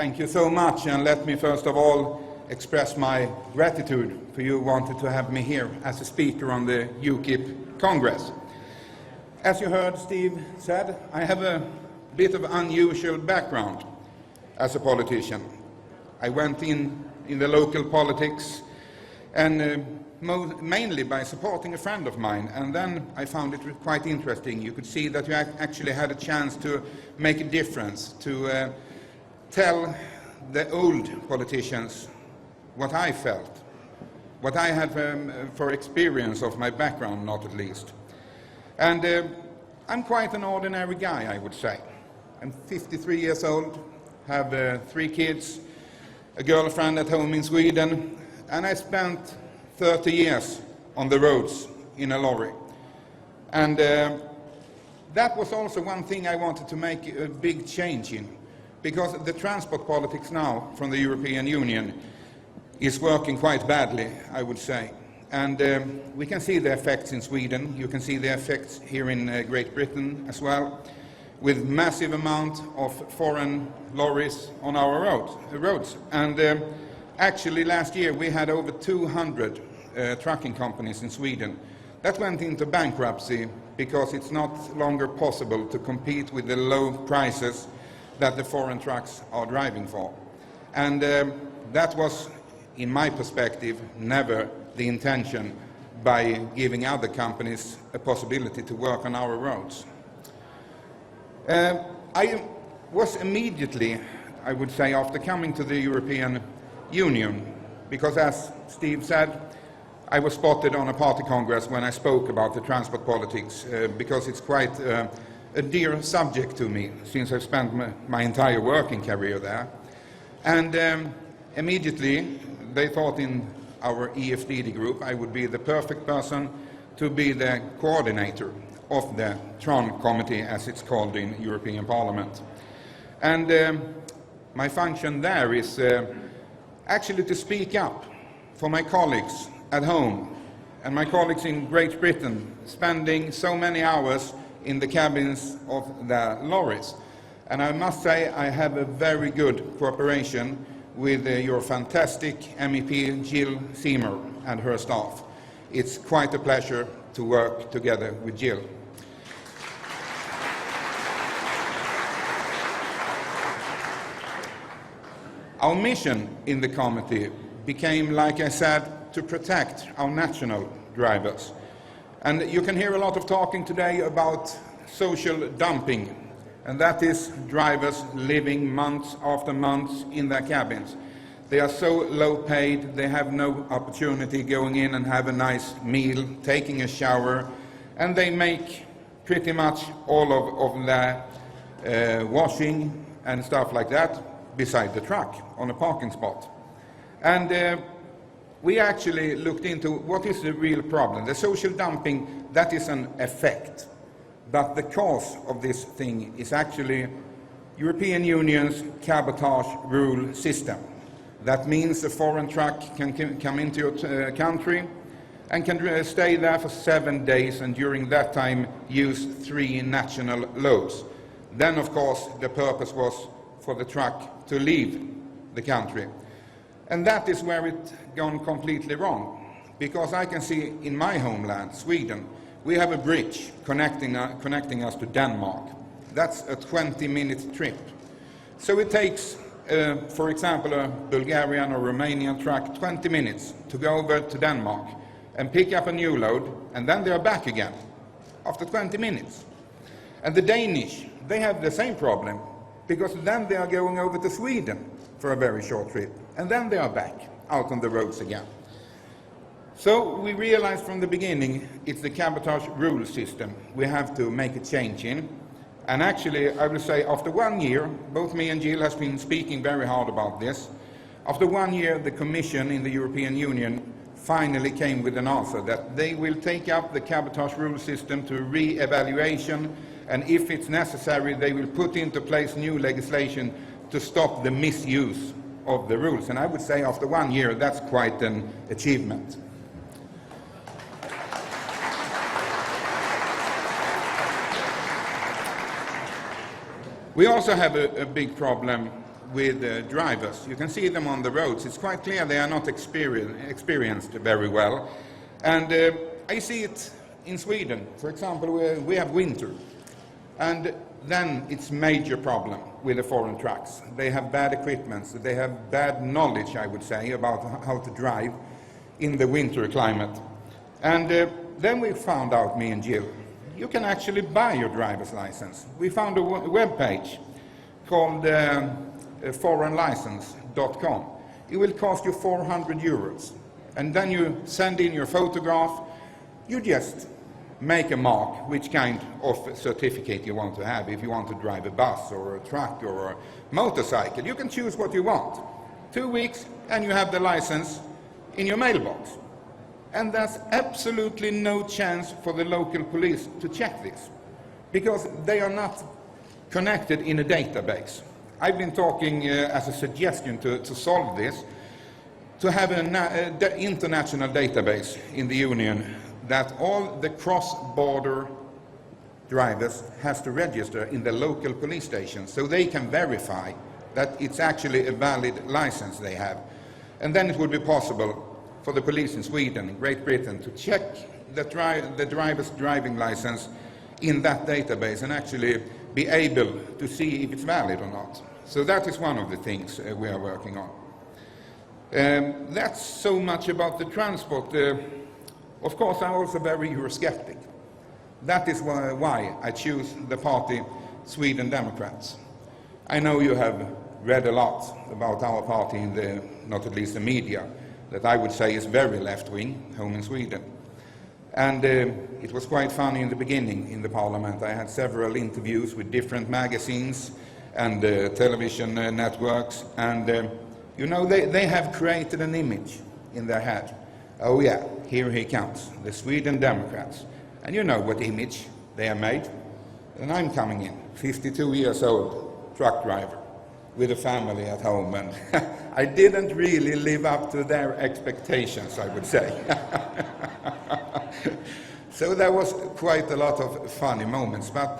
Thank you so much, and let me first of all express my gratitude for you wanting to have me here as a speaker on the UKIP Congress. As you heard Steve said, I have a bit of unusual background as a politician. I went in the local politics and mainly by supporting a friend of mine, and then I found it quite interesting. You could see that you actually had a chance to make a difference, to tell the old politicians what I felt, what I had for experience of my background, not at least. And I'm quite an ordinary guy, I would say. I'm 53 years old, have 3 kids, a girlfriend at home in Sweden, and I spent 30 years on the roads in a lorry. And that was also one thing I wanted to make a big change in, because the transport politics now from the European Union is working quite badly, I would say. And we can see the effects in Sweden. You can see the effects here in Great Britain as well, with massive amount of foreign lorries on our roads. And actually last year we had over 200 trucking companies in Sweden that went into bankruptcy because it's not longer possible to compete with the low prices that the foreign trucks are driving for. And that was, in my perspective, never the intention by giving other companies a possibility to work on our roads. I was immediately, I would say, after coming to the European Union, because as Steve said, I was spotted on a party congress when I spoke about the transport politics, because it's quite a dear subject to me, since I've spent my entire working career there. And immediately they thought in our EFDD group I would be the perfect person to be the coordinator of the TRON committee, as it's called in European Parliament. And my function there is actually to speak up for my colleagues at home and my colleagues in Great Britain, spending so many hours in the cabins of the lorries. And I must say I have a very good cooperation with your fantastic MEP Jill Seymour and her staff. It's quite a pleasure to work together with Jill. Our mission in the committee became, like I said, to protect our national drivers. And you can hear a lot of talking today about social dumping, and that is drivers living months after months in their cabins. They are so low paid, they have no opportunity going in and have a nice meal, taking a shower, and they make pretty much all of their washing and stuff like that beside the truck on a parking spot. And we actually looked into what is the real problem. The social dumping, that is an effect. But the cause of this thing is actually European Union's cabotage rule system. That means a foreign truck can come into your country and can stay there for 7 days, and during that time use 3 national loads. Then, of course, the purpose was for the truck to leave the country. And that is where it's gone completely wrong, because I can see in my homeland, Sweden, we have a bridge connecting us to Denmark. That's a 20-minute trip. So it takes, for example, a Bulgarian or Romanian truck 20 minutes to go over to Denmark and pick up a new load, and then they are back again after 20 minutes. And the Danish, they have the same problem, because then they are going over to Sweden for a very short trip, and then they are back out on the roads again. So we realized from the beginning it's the cabotage rule system we have to make a change in. And actually, I will say after 1 year, both me and Jill has been speaking very hard about this. After 1 year, the Commission in the European Union finally came with an answer that they will take up the cabotage rule system to re-evaluation, and if it's necessary, they will put into place new legislation to stop the misuse of the rules. And I would say after 1 year, that's quite an achievement. We also have a big problem with drivers. You can see them on the roads. It's quite clear they are not experienced very well. And I see it in Sweden. For example, we have winter. And then it's major problem with the foreign trucks. They have bad equipment. They have bad knowledge, I would say, about how to drive in the winter climate. And then we found out, me and Jill, you can actually buy your driver's license. We found a web page called foreignlicense.com. It will cost you 400 euros. And then you send in your photograph. You just make a mark which kind of certificate you want to have. If you want to drive a bus or a truck or a motorcycle, you can choose what you want. 2 weeks and you have the license in your mailbox. And there's absolutely no chance for the local police to check this, because they are not connected in a database. I've been talking as a suggestion to solve this, to have an international database in the Union that all the cross-border drivers has to register in the local police station so they can verify that it's actually a valid license they have. And then it would be possible for the police in Sweden and Great Britain to check the driver's driving license in that database and actually be able to see if it's valid or not. So that is one of the things we are working on. That's so much about the transport. Of course, I'm also very Eurosceptic. That is why I choose the party Sweden Democrats. I know you have read a lot about our party in the, not at least the media, that I would say is very left-wing, home in Sweden. And it was quite funny in the beginning in the parliament. I had several interviews with different magazines and television networks, and you know, they have created an image in their head. Oh yeah, here he comes, the Sweden Democrats. And you know what image they have made. And I'm coming in, 52 years old, truck driver, with a family at home, and I didn't really live up to their expectations, I would say. So there was quite a lot of funny moments, but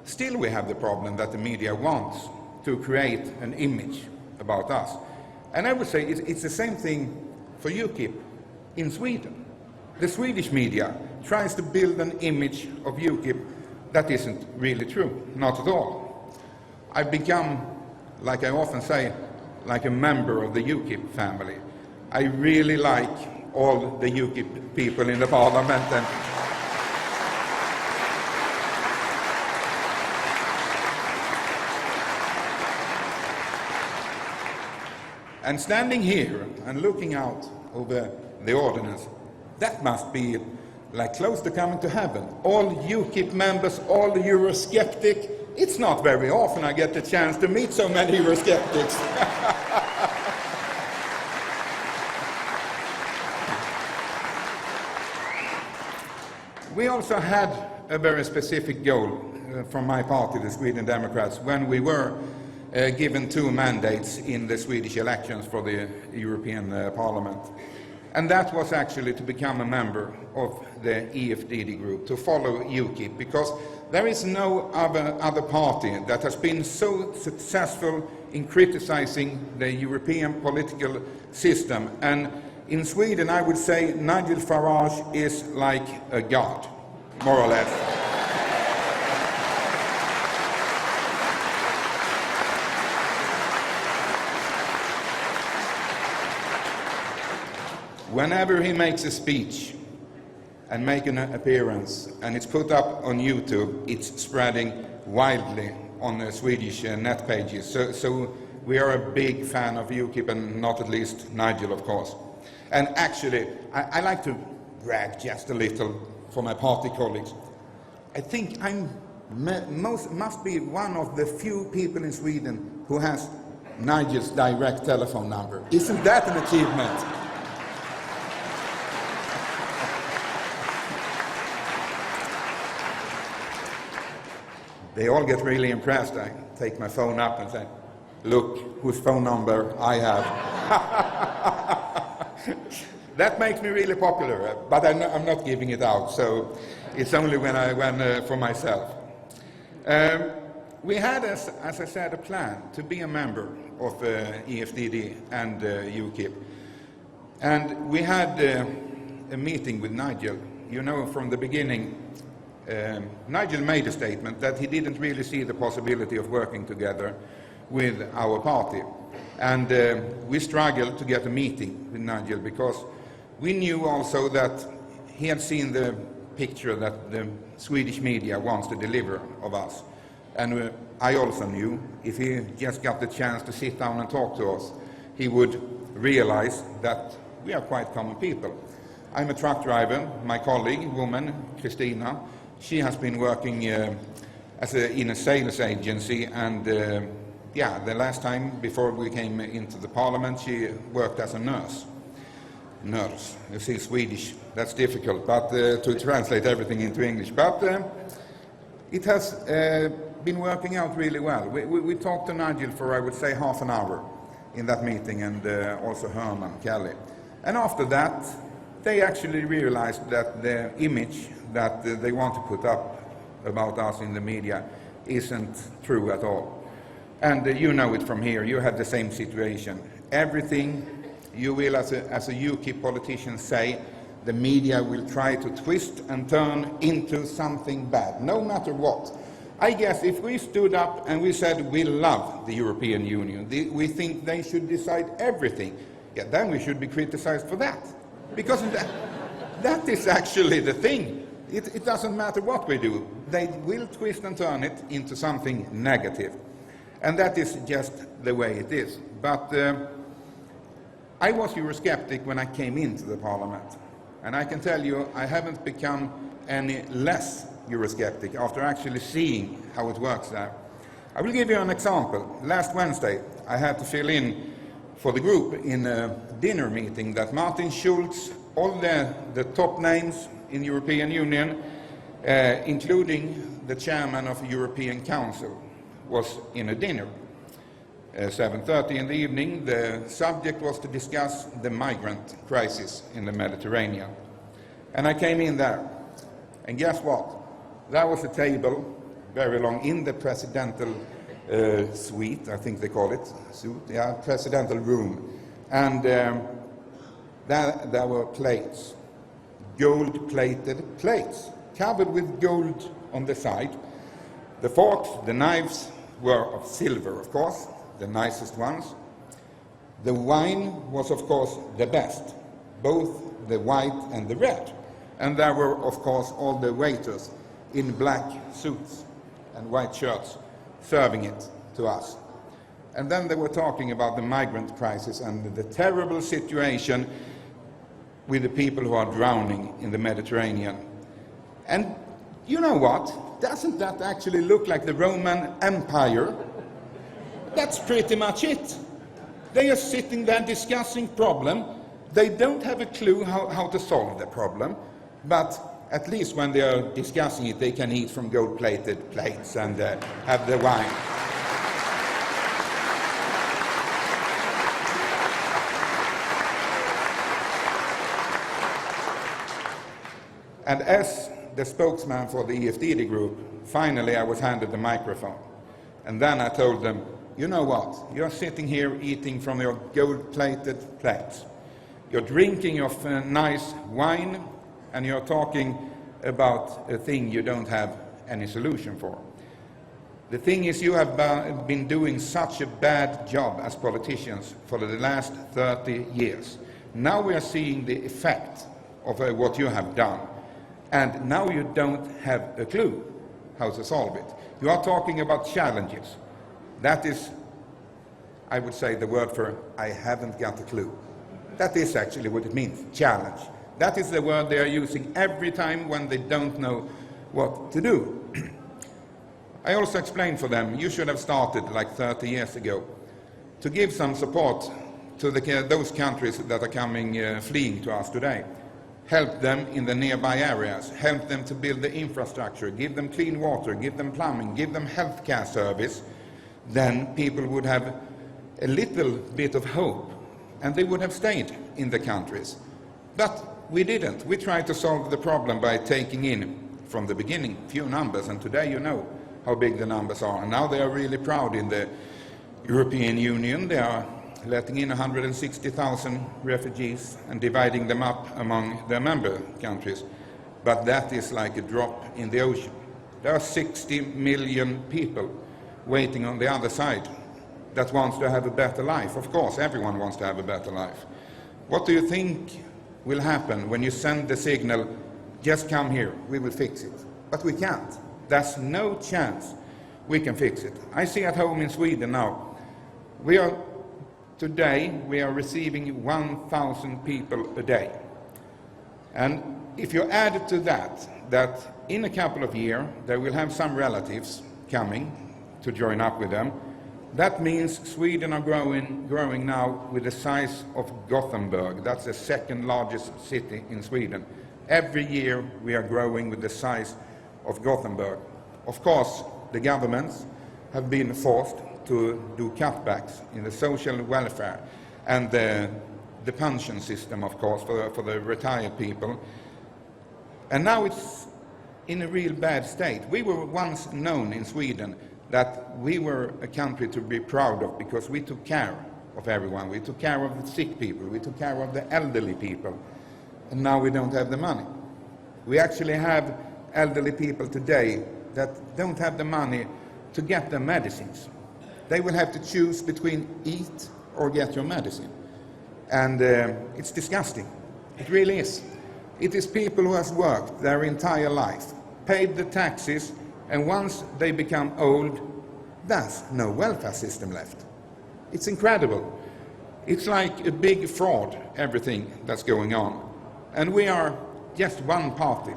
still we have the problem that the media wants to create an image about us. And I would say it's the same thing for UKIP in Sweden. The Swedish media tries to build an image of UKIP that isn't really true, not at all. I've become, like I often say, like a member of the UKIP family. I really like all the UKIP people in the parliament. And standing here and looking out over the ordinance, that must be like close to coming to heaven. All UKIP members, all Eurosceptic. It's not very often I get the chance to meet so many Eurosceptics. We also had a very specific goal from my party, the Sweden Democrats, when we were given 2 mandates in the Swedish elections for the European Parliament. And that was actually to become a member of the EFDD group, to follow UKIP, because there is no other party that has been so successful in criticizing the European political system. And in Sweden, I would say Nigel Farage is like a god, more or less. Whenever he makes a speech and makes an appearance and it's put up on YouTube, it's spreading widely on the Swedish net pages. So we are a big fan of UKIP, and not at least Nigel, of course. And actually, I like to brag just a little for my party colleagues. I think I must be one of the few people in Sweden who has Nigel's direct telephone number. Isn't that an achievement? They all get really impressed. I take my phone up and say, look whose phone number I have. That makes me really popular, but I'm not giving it out, so it's only when for myself. we had, as I said, a plan to be a member of EFDD and UKIP. And we had a meeting with Nigel. You know, from the beginning, Nigel made a statement that he didn't really see the possibility of working together with our party. And we struggled to get a meeting with Nigel because we knew also that he had seen the picture that the Swedish media wants to deliver of us. And I also knew if he just got the chance to sit down and talk to us, he would realize that we are quite common people. I'm a truck driver. My colleague, woman, Christina, she has been working in a sales agency, and the last time before we came into the parliament, she worked as a nurse. Nurse, you see, Swedish, that's difficult, but to translate everything into English. But it has been working out really well. We talked to Nigel for, I would say, half an hour in that meeting, and also Herman, Kelly. And after that, they actually realized that the image that they want to put up about us in the media isn't true at all. And you know it from here. You had the same situation. Everything you will, as a UKIP politician, say, the media will try to twist and turn into something bad, no matter what. I guess if we stood up and we said we love the European Union, we think they should decide everything, then we should be criticized for that. Because that is actually the thing. It doesn't matter what we do. They will twist and turn it into something negative. And that is just the way it is. But I was Eurosceptic when I came into the Parliament. And I can tell you, I haven't become any less Eurosceptic after actually seeing how it works there. I will give you an example. Last Wednesday, I had to fill in for the group in a dinner meeting that Martin Schulz, all the top names in European Union, including the chairman of the European Council, was in a dinner. 7:30 in the evening, the subject was to discuss the migrant crisis in the Mediterranean. And I came in there, and guess what? There was a table, very long, in the presidential suite, I think they call it, presidential room. And there were plates, gold-plated plates, covered with gold on the side. The forks, the knives were of silver, of course, the nicest ones. The wine was, of course, the best, both the white and the red. And there were, of course, all the waiters in black suits and white shirts serving it to us. And then they were talking about the migrant crisis and the terrible situation with the people who are drowning in the Mediterranean. And you know what? Doesn't that actually look like the Roman Empire? That's pretty much it. They are sitting there discussing problem. They don't have a clue how to solve the problem, but at least when they are discussing it, they can eat from gold-plated plates and have the wine. And as the spokesman for the EFDD group, finally I was handed the microphone. And then I told them, you know what? You're sitting here eating from your gold-plated plates. You're drinking your nice wine, and you're talking about a thing you don't have any solution for. The thing is, you have been doing such a bad job as politicians for the last 30 years. Now we are seeing the effect of what you have done. And now you don't have a clue how to solve it. You are talking about challenges. That is, I would say, the word for I haven't got a clue. That is actually what it means, challenge. That is the word they are using every time when they don't know what to do. I also explained for them, you should have started like 30 years ago to give some support to those countries that are coming, fleeing to us today. Help them in the nearby areas, help them to build the infrastructure, give them clean water, give them plumbing, give them healthcare service. Then people would have a little bit of hope, and they would have stayed in the countries. But we didn't. We tried to solve the problem by taking in, from the beginning, few numbers, and today, you know, how big the numbers are. And now they are really proud in the European Union. They are letting in 160,000 refugees and dividing them up among their member countries. But that is like a drop in the ocean. There are 60 million people waiting on the other side that wants to have a better life. Of course, everyone wants to have a better life. What do you think will happen when you send the signal, just come here, we will fix it? But we can't. There's no chance we can fix it. I see at home in Sweden now, today we are receiving 1,000 people a day. And if you add to that in a couple of years they will have some relatives coming to join up with them, that means Sweden are growing now with the size of Gothenburg. That's the second largest city in Sweden. Every year we are growing with the size of Gothenburg. Of course, the governments have been forced to do cutbacks in the social welfare and the pension system, of course, for the retired people. And now it's in a real bad state. We were once known in Sweden that we were a country to be proud of because we took care of everyone. We took care of the sick people. We took care of the elderly people. And now we don't have the money. We actually have elderly people today that don't have the money to get their medicines. They will have to choose between eat or get your medicine. And it's disgusting. It really is. It is people who have worked their entire life, paid the taxes, and once they become old, there's no welfare system left. It's incredible. It's like a big fraud, everything that's going on. And we are just one party.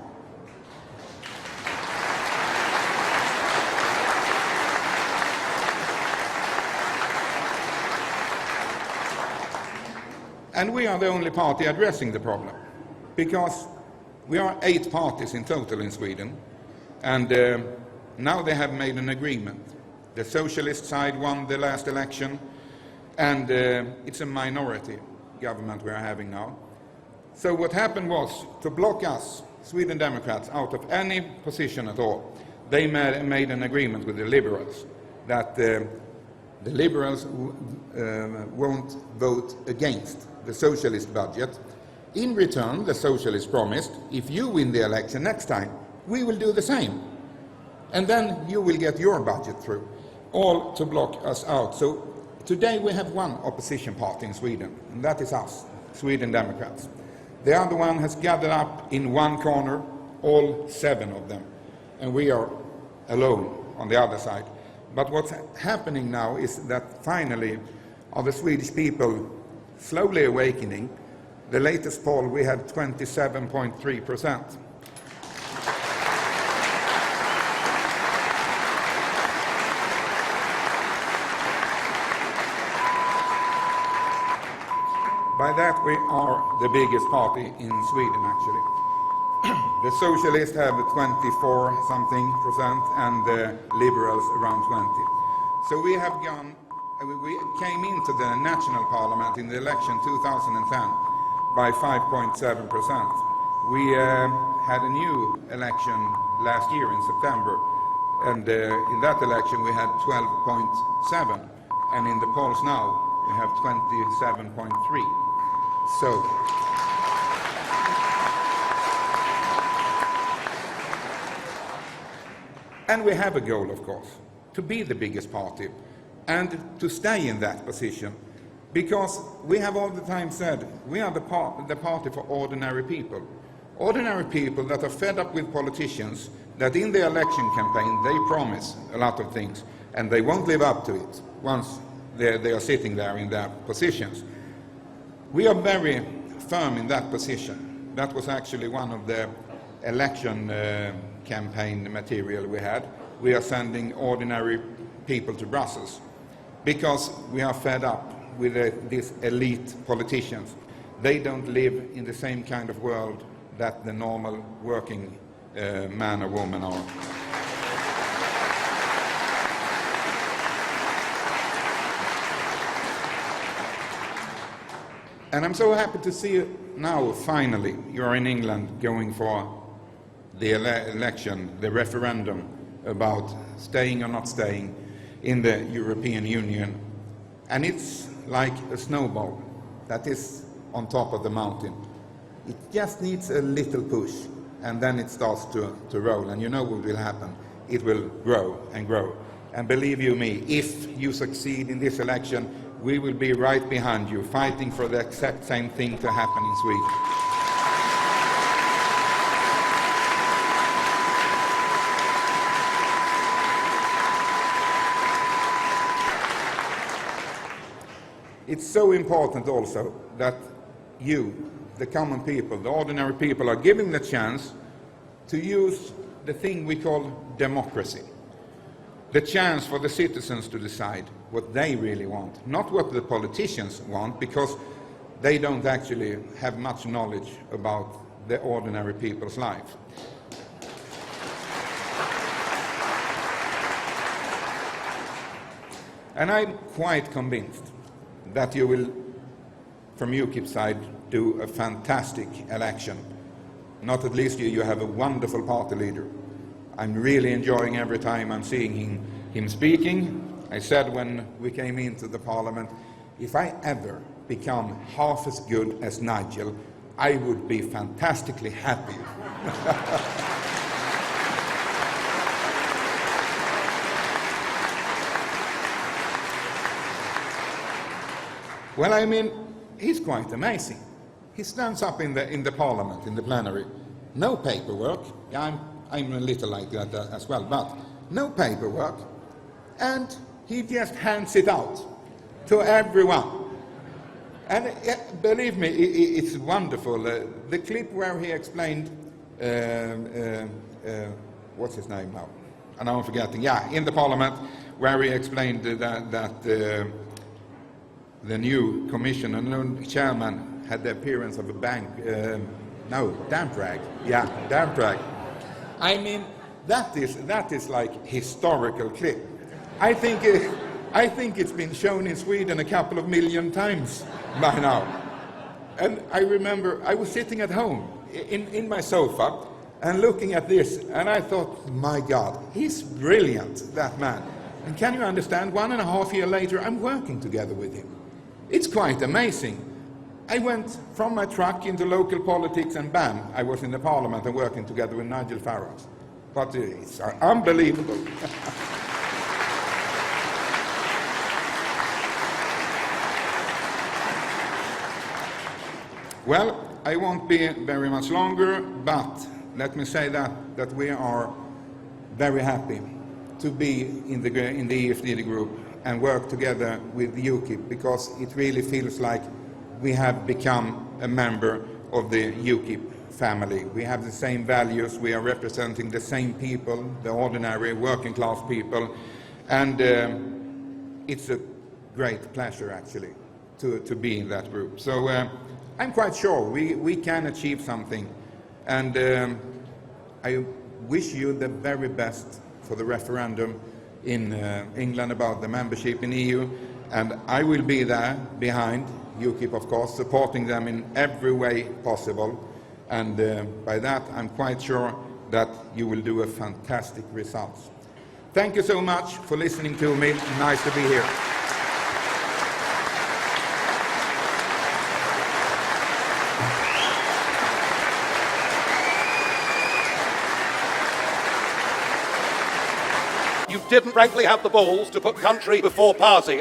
And we are the only party addressing the problem, because we are 8 parties in total in Sweden, and now they have made an agreement. The socialist side won the last election, and it's a minority government we are having now. So what happened was, to block us, Sweden Democrats, out of any position at all, they made an agreement with the Liberals that the Liberals won't vote against the socialist budget. In return, the socialists promised, if you win the election next time, we will do the same. And then you will get your budget through, all to block us out. So today we have one opposition party in Sweden, and that is us, Sweden Democrats. The other one has gathered up in one corner, all 7 of them, and we are alone on the other side. But what's happening now is that finally are the Swedish people slowly awakening. The latest poll, we had 27.3%. By that we are the biggest party in Sweden, actually. The socialists have 24-something% and the liberals around 20. So we have we came into the national parliament in the election 2010 by 5.7%. We had a new election last year in September, and in that election we had 12.7%, and in the polls now we have 27.3%. So and we have a goal, of course, to be the biggest party and to stay in that position, because we have all the time said we are the party for ordinary people that are fed up with politicians that in the election campaign they promise a lot of things and they won't live up to it once they are sitting there in their positions. We are very firm in that position. That was actually one of the election campaign material we had. We are sending ordinary people to Brussels because we are fed up with these elite politicians. They don't live in the same kind of world that the normal working man or woman are. And I'm so happy to see you now, finally, you're in England going for the election, the referendum about staying or not staying in the European Union. And it's like a snowball that is on top of the mountain. It just needs a little push, and then it starts to roll. And you know what will happen. It will grow and grow. And believe you me, if you succeed in this election, we will be right behind you, fighting for the exact same thing to happen in Sweden. It's so important also that you, the common people, the ordinary people, are given the chance to use the thing we call democracy. The chance for the citizens to decide what they really want, not what the politicians want, because they don't actually have much knowledge about the ordinary people's lives. And I'm quite convinced that you will, from UKIP side, do a fantastic election. Not at least you have a wonderful party leader. I'm really enjoying every time I'm seeing him speaking. I said when we came into the parliament, if I ever become half as good as Nigel, I would be fantastically happy. Well, I mean, he's quite amazing. He stands up in the parliament, in the plenary. No paperwork. Yeah, I'm a little like that as well, but no paperwork. And he just hands it out to everyone. And believe me, it's wonderful. The clip where he explained, what's his name now? And I'm forgetting. Yeah, in the parliament, where he explained that the new commission and new chairman had the appearance of a bank. Damp rag. Yeah, damp rag. I mean, that is like historical clip. I think it's been shown in Sweden a couple of million times by now. And I remember I was sitting at home in my sofa and looking at this, and I thought, my God, he's brilliant, that man. And can you understand, 1.5 years later, I'm working together with him. It's quite amazing. I went from my truck into local politics, and bam, I was in the parliament and working together with Nigel Farage. But it's unbelievable. Well, I won't be very much longer, but let me say that we are very happy to be in the EFD group and work together with UKIP, because it really feels like we have become a member of the UKIP family. We have the same values, we are representing the same people, the ordinary working class people, and it's a great pleasure actually to be in that group. So I'm quite sure we can achieve something, and I wish you the very best for the referendum in England about the membership in EU, and I will be there behind UKIP, of course, supporting them in every way possible, and by that I'm quite sure that you will do a fantastic result. Thank you so much for listening to me. Nice to be here. You didn't frankly have the balls to put country before party.